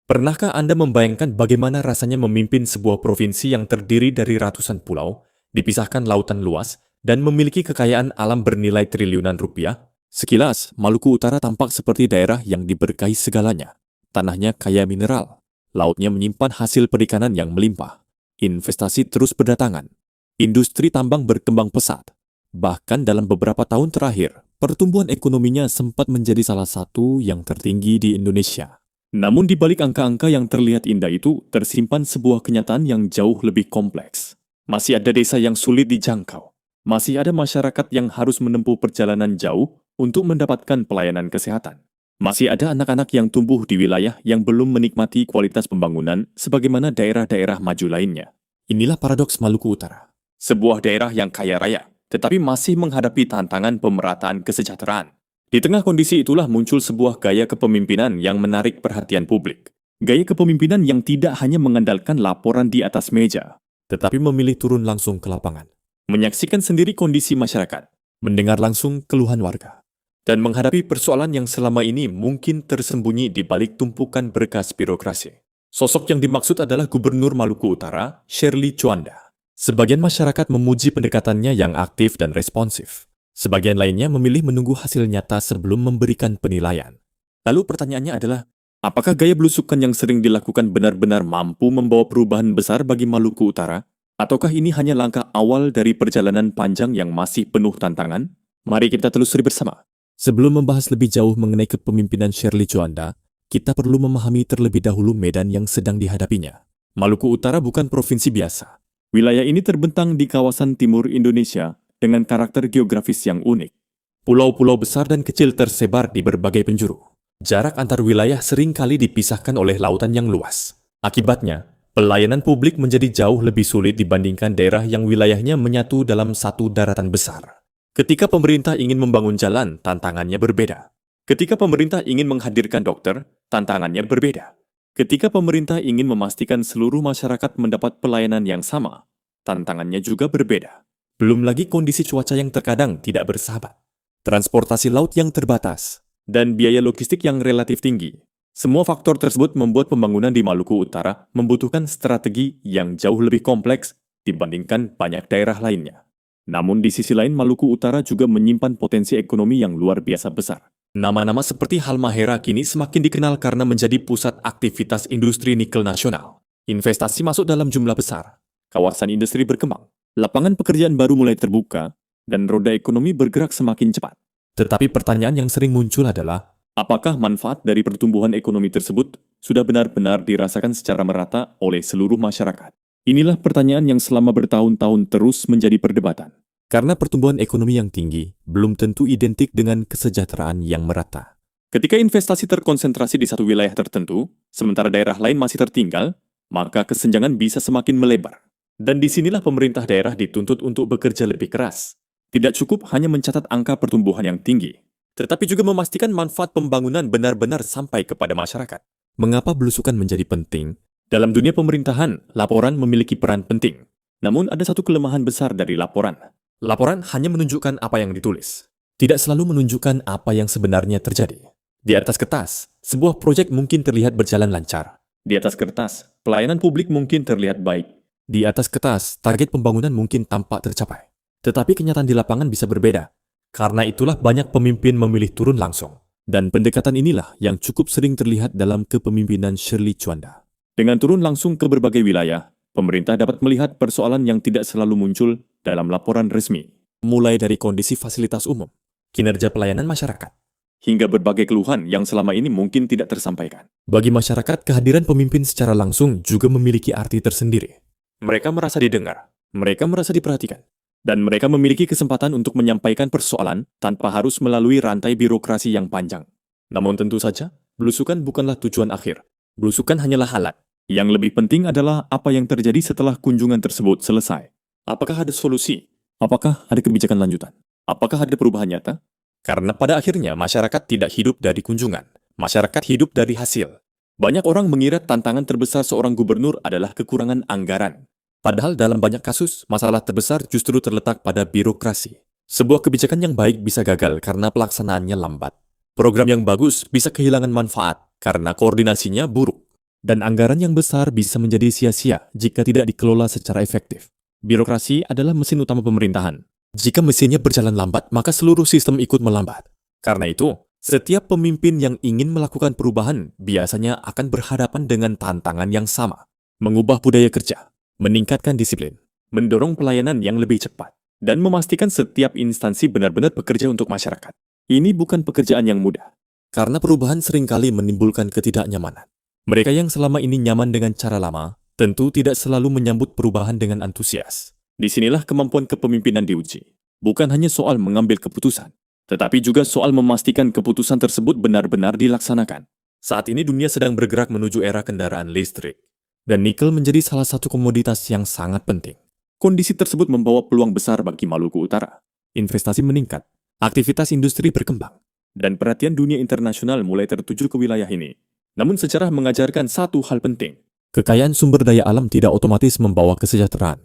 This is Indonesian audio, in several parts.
Pernahkah Anda membayangkan bagaimana rasanya memimpin sebuah provinsi yang terdiri dari ratusan pulau, dipisahkan lautan luas, dan memiliki kekayaan alam bernilai triliunan rupiah? Sekilas, Maluku Utara tampak seperti daerah yang diberkahi segalanya. Tanahnya kaya mineral, lautnya menyimpan hasil perikanan yang melimpah, investasi terus berdatangan, industri tambang berkembang pesat. Bahkan dalam beberapa tahun terakhir, pertumbuhan ekonominya sempat menjadi salah satu yang tertinggi di Indonesia. Namun di balik angka-angka yang terlihat indah itu, tersimpan sebuah kenyataan yang jauh lebih kompleks. Masih ada desa yang sulit dijangkau. Masih ada masyarakat yang harus menempuh perjalanan jauh untuk mendapatkan pelayanan kesehatan. Masih ada anak-anak yang tumbuh di wilayah yang belum menikmati kualitas pembangunan sebagaimana daerah-daerah maju lainnya. Inilah paradoks Maluku Utara. Sebuah daerah yang kaya raya, tetapi masih menghadapi tantangan pemerataan kesejahteraan. Di tengah kondisi itulah muncul sebuah gaya kepemimpinan yang menarik perhatian publik. Gaya kepemimpinan yang tidak hanya mengandalkan laporan di atas meja, tetapi memilih turun langsung ke lapangan, menyaksikan sendiri kondisi masyarakat, mendengar langsung keluhan warga, dan menghadapi persoalan yang selama ini mungkin tersembunyi di balik tumpukan berkas birokrasi. Sosok yang dimaksud adalah Gubernur Maluku Utara, Shirley Juanda. Sebagian masyarakat memuji pendekatannya yang aktif dan responsif. Sebagian lainnya memilih menunggu hasil nyata sebelum memberikan penilaian. Lalu pertanyaannya adalah, apakah gaya belusukan yang sering dilakukan benar-benar mampu membawa perubahan besar bagi Maluku Utara? Ataukah ini hanya langkah awal dari perjalanan panjang yang masih penuh tantangan? Mari kita telusuri bersama. Sebelum membahas lebih jauh mengenai kepemimpinan Shirley Juanda, kita perlu memahami terlebih dahulu medan yang sedang dihadapinya. Maluku Utara bukan provinsi biasa. Wilayah ini terbentang di kawasan timur Indonesia, dengan karakter geografis yang unik. Pulau-pulau besar dan kecil tersebar di berbagai penjuru. Jarak antar wilayah sering kali dipisahkan oleh lautan yang luas. Akibatnya, pelayanan publik menjadi jauh lebih sulit dibandingkan daerah yang wilayahnya menyatu dalam satu daratan besar. Ketika pemerintah ingin membangun jalan, tantangannya berbeda. Ketika pemerintah ingin menghadirkan dokter, tantangannya berbeda. Ketika pemerintah ingin memastikan seluruh masyarakat mendapat pelayanan yang sama, tantangannya juga berbeda. Belum lagi kondisi cuaca yang terkadang tidak bersahabat, transportasi laut yang terbatas, dan biaya logistik yang relatif tinggi. Semua faktor tersebut membuat pembangunan di Maluku Utara membutuhkan strategi yang jauh lebih kompleks dibandingkan banyak daerah lainnya. Namun di sisi lain Maluku Utara juga menyimpan potensi ekonomi yang luar biasa besar. Nama-nama seperti Halmahera kini semakin dikenal karena menjadi pusat aktivitas industri nikel nasional. Investasi masuk dalam jumlah besar, kawasan industri berkembang. Lapangan pekerjaan baru mulai terbuka, dan roda ekonomi bergerak semakin cepat. Tetapi pertanyaan yang sering muncul adalah, apakah manfaat dari pertumbuhan ekonomi tersebut sudah benar-benar dirasakan secara merata oleh seluruh masyarakat? Inilah pertanyaan yang selama bertahun-tahun terus menjadi perdebatan. Karena pertumbuhan ekonomi yang tinggi belum tentu identik dengan kesejahteraan yang merata. Ketika investasi terkonsentrasi di satu wilayah tertentu, sementara daerah lain masih tertinggal, maka kesenjangan bisa semakin melebar. Dan disinilah pemerintah daerah dituntut untuk bekerja lebih keras. Tidak cukup hanya mencatat angka pertumbuhan yang tinggi, tetapi juga memastikan manfaat pembangunan benar-benar sampai kepada masyarakat. Mengapa belusukan menjadi penting? Dalam dunia pemerintahan, laporan memiliki peran penting. Namun ada satu kelemahan besar dari laporan. Laporan hanya menunjukkan apa yang ditulis, tidak selalu menunjukkan apa yang sebenarnya terjadi. Di atas kertas, sebuah proyek mungkin terlihat berjalan lancar. Di atas kertas, pelayanan publik mungkin terlihat baik. Di atas kertas, target pembangunan mungkin tampak tercapai. Tetapi kenyataan di lapangan bisa berbeda. Karena itulah banyak pemimpin memilih turun langsung. Dan pendekatan inilah yang cukup sering terlihat dalam kepemimpinan Shirley Juanda. Dengan turun langsung ke berbagai wilayah, pemerintah dapat melihat persoalan yang tidak selalu muncul dalam laporan resmi. Mulai dari kondisi fasilitas umum, kinerja pelayanan masyarakat, hingga berbagai keluhan yang selama ini mungkin tidak tersampaikan. Bagi masyarakat, kehadiran pemimpin secara langsung juga memiliki arti tersendiri. Mereka merasa didengar, mereka merasa diperhatikan, dan mereka memiliki kesempatan untuk menyampaikan persoalan tanpa harus melalui rantai birokrasi yang panjang. Namun tentu saja, belusukan bukanlah tujuan akhir. Belusukan hanyalah alat. Yang lebih penting adalah apa yang terjadi setelah kunjungan tersebut selesai. Apakah ada solusi? Apakah ada kebijakan lanjutan? Apakah ada perubahan nyata? Karena pada akhirnya masyarakat tidak hidup dari kunjungan. Masyarakat hidup dari hasil. Banyak orang mengira tantangan terbesar seorang gubernur adalah kekurangan anggaran. Padahal dalam banyak kasus, masalah terbesar justru terletak pada birokrasi. Sebuah kebijakan yang baik bisa gagal karena pelaksanaannya lambat. Program yang bagus bisa kehilangan manfaat karena koordinasinya buruk. Dan anggaran yang besar bisa menjadi sia-sia jika tidak dikelola secara efektif. Birokrasi adalah mesin utama pemerintahan. Jika mesinnya berjalan lambat, maka seluruh sistem ikut melambat. Karena itu, setiap pemimpin yang ingin melakukan perubahan biasanya akan berhadapan dengan tantangan yang sama. Mengubah budaya kerja, meningkatkan disiplin, mendorong pelayanan yang lebih cepat, dan memastikan setiap instansi benar-benar bekerja untuk masyarakat. Ini bukan pekerjaan yang mudah, karena perubahan seringkali menimbulkan ketidaknyamanan. Mereka yang selama ini nyaman dengan cara lama, tentu tidak selalu menyambut perubahan dengan antusias. Disinilah kemampuan kepemimpinan diuji. Bukan hanya soal mengambil keputusan, tetapi juga soal memastikan keputusan tersebut benar-benar dilaksanakan. Saat ini dunia sedang bergerak menuju era kendaraan listrik, dan nikel menjadi salah satu komoditas yang sangat penting. Kondisi tersebut membawa peluang besar bagi Maluku Utara. Investasi meningkat, aktivitas industri berkembang, dan perhatian dunia internasional mulai tertuju ke wilayah ini. Namun sejarah mengajarkan satu hal penting. Kekayaan sumber daya alam tidak otomatis membawa kesejahteraan.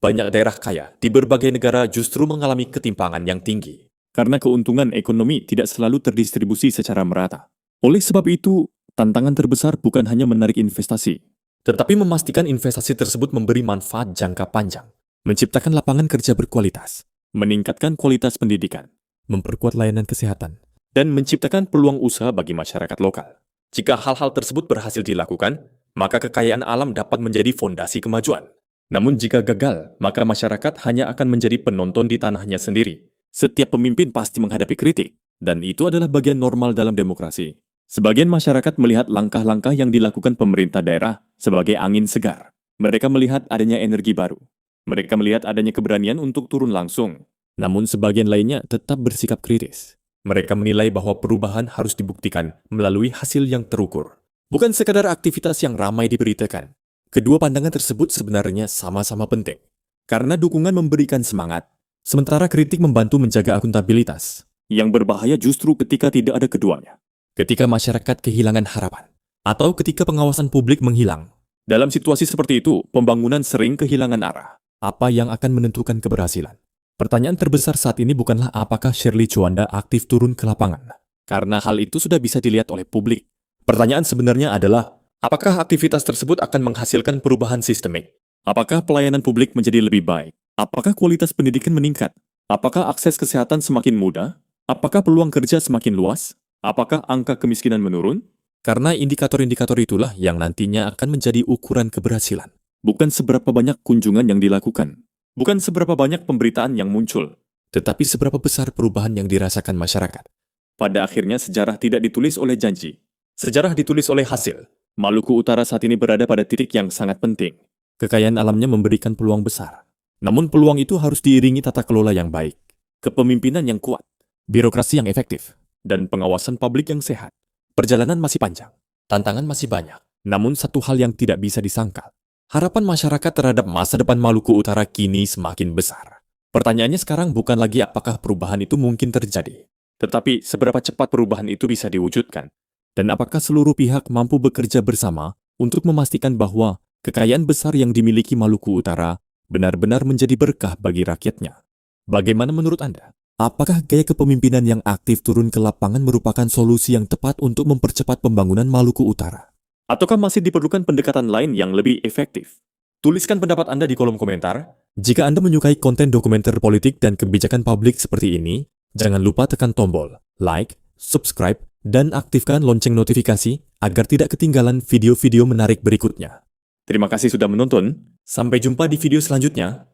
Banyak daerah kaya di berbagai negara justru mengalami ketimpangan yang tinggi, karena keuntungan ekonomi tidak selalu terdistribusi secara merata. Oleh sebab itu, tantangan terbesar bukan hanya menarik investasi, tetapi memastikan investasi tersebut memberi manfaat jangka panjang, menciptakan lapangan kerja berkualitas, meningkatkan kualitas pendidikan, memperkuat layanan kesehatan, dan menciptakan peluang usaha bagi masyarakat lokal. Jika hal-hal tersebut berhasil dilakukan, maka kekayaan alam dapat menjadi fondasi kemajuan. Namun jika gagal, maka masyarakat hanya akan menjadi penonton di tanahnya sendiri. Setiap pemimpin pasti menghadapi kritik, dan itu adalah bagian normal dalam demokrasi. Sebagian masyarakat melihat langkah-langkah yang dilakukan pemerintah daerah sebagai angin segar. Mereka melihat adanya energi baru. Mereka melihat adanya keberanian untuk turun langsung. Namun sebagian lainnya tetap bersikap kritis. Mereka menilai bahwa perubahan harus dibuktikan melalui hasil yang terukur, bukan sekadar aktivitas yang ramai diberitakan. Kedua pandangan tersebut sebenarnya sama-sama penting, karena dukungan memberikan semangat, sementara kritik membantu menjaga akuntabilitas. Yang berbahaya justru ketika tidak ada keduanya. Ketika masyarakat kehilangan harapan, atau ketika pengawasan publik menghilang. Dalam situasi seperti itu, pembangunan sering kehilangan arah. Apa yang akan menentukan keberhasilan? Pertanyaan terbesar saat ini bukanlah apakah Shirley Juanda aktif turun ke lapangan, karena hal itu sudah bisa dilihat oleh publik. Pertanyaan sebenarnya adalah, apakah aktivitas tersebut akan menghasilkan perubahan sistemik? Apakah pelayanan publik menjadi lebih baik? Apakah kualitas pendidikan meningkat? Apakah akses kesehatan semakin mudah? Apakah peluang kerja semakin luas? Apakah angka kemiskinan menurun? Karena indikator-indikator itulah yang nantinya akan menjadi ukuran keberhasilan. Bukan seberapa banyak kunjungan yang dilakukan. Bukan seberapa banyak pemberitaan yang muncul, tetapi seberapa besar perubahan yang dirasakan masyarakat. Pada akhirnya sejarah tidak ditulis oleh janji. Sejarah ditulis oleh hasil. Maluku Utara saat ini berada pada titik yang sangat penting. Kekayaan alamnya memberikan peluang besar. Namun peluang itu harus diiringi tata kelola yang baik, kepemimpinan yang kuat, birokrasi yang efektif, dan pengawasan publik yang sehat. Perjalanan masih panjang, tantangan masih banyak. Namun satu hal yang tidak bisa disangkal. Harapan masyarakat terhadap masa depan Maluku Utara kini semakin besar. Pertanyaannya sekarang bukan lagi apakah perubahan itu mungkin terjadi, tetapi seberapa cepat perubahan itu bisa diwujudkan. Dan apakah seluruh pihak mampu bekerja bersama untuk memastikan bahwa kekayaan besar yang dimiliki Maluku Utara benar-benar menjadi berkah bagi rakyatnya. Bagaimana menurut Anda? Apakah gaya kepemimpinan yang aktif turun ke lapangan merupakan solusi yang tepat untuk mempercepat pembangunan Maluku Utara? Ataukah masih diperlukan pendekatan lain yang lebih efektif? Tuliskan pendapat Anda di kolom komentar. Jika Anda menyukai konten dokumenter politik dan kebijakan publik seperti ini, jangan lupa tekan tombol like, subscribe, dan aktifkan lonceng notifikasi agar tidak ketinggalan video-video menarik berikutnya. Terima kasih sudah menonton. Sampai jumpa di video selanjutnya.